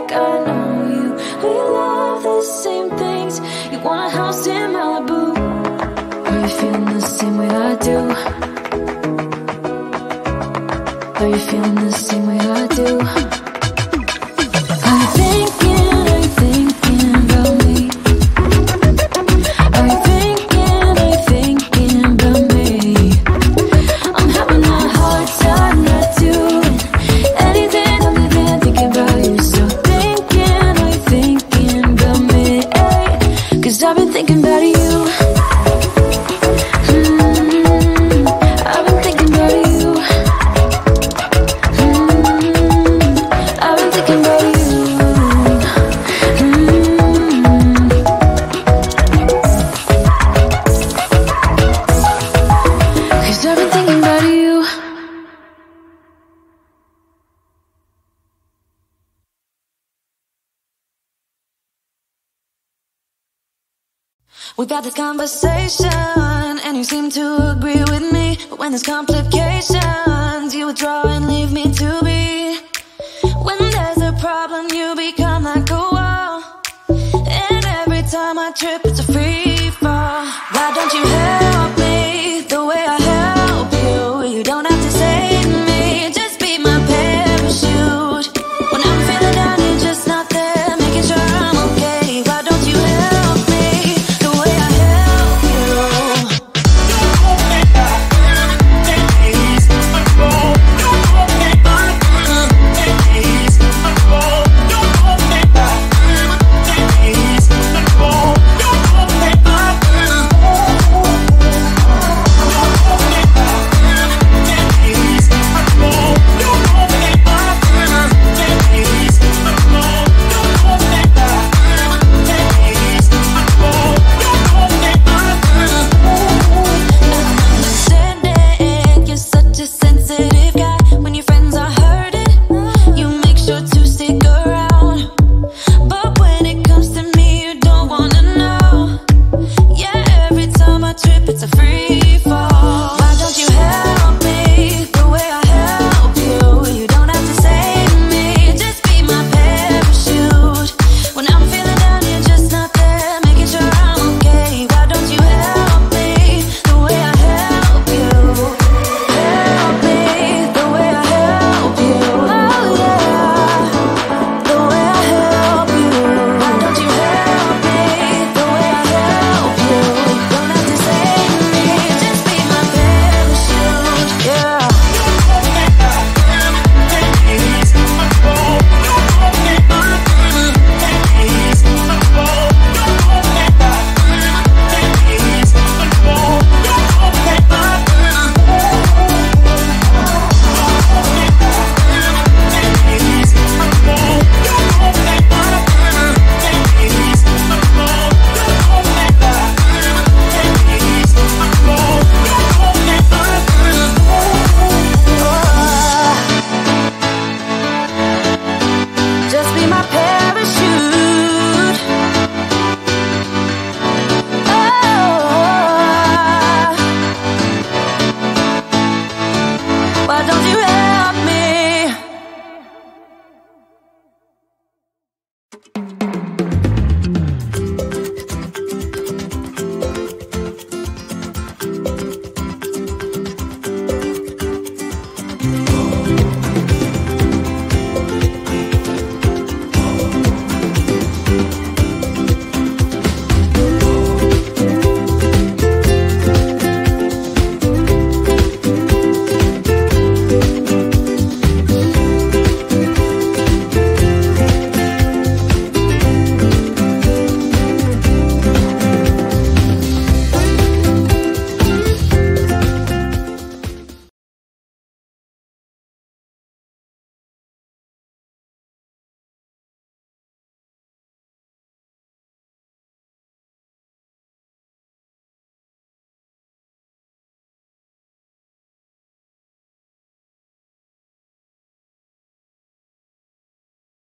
like I know you. We love the same things. You want a house in Malibu. Are you feeling the same way I do? Are you feeling the same way I do? Are you thinking about me? Are you thinking about me? I'm having a hard time not doing anything other than thinking about you. So are you thinking about me? 'Cause I've been thinking about you. I've been thinking about you. I've been thinking about you. Cause I've been thinking about you. We've had this conversation and you seem to agree with me. But when there's complications, you withdraw and leave me to be. When there's a problem, you become like a wall. And every time I trip, it's a free fall. Why don't you help me the way I help you? You don't have to save me, just be my parachute. When I'm feeling down, you're just not there, making sure I'm okay. Why don't you help me the way I help you? You're such a sensitive guy. When your friends are hurting, you make sure to stick around. But when it comes to me, you don't wanna know. Yeah, every time I trip, it's a free fall. Why don't you help me the way I help you? You don't have to save me, just be my parachute. When I'm feeling down, you're just not there, making sure I'm okay. Why don't you help me the way I help you? Help me the way I help you. Oh yeah, the way I help you. Why don't you help me the way I help you? Don't have to save me, just be my parachute. Yeah. Just be my parachute.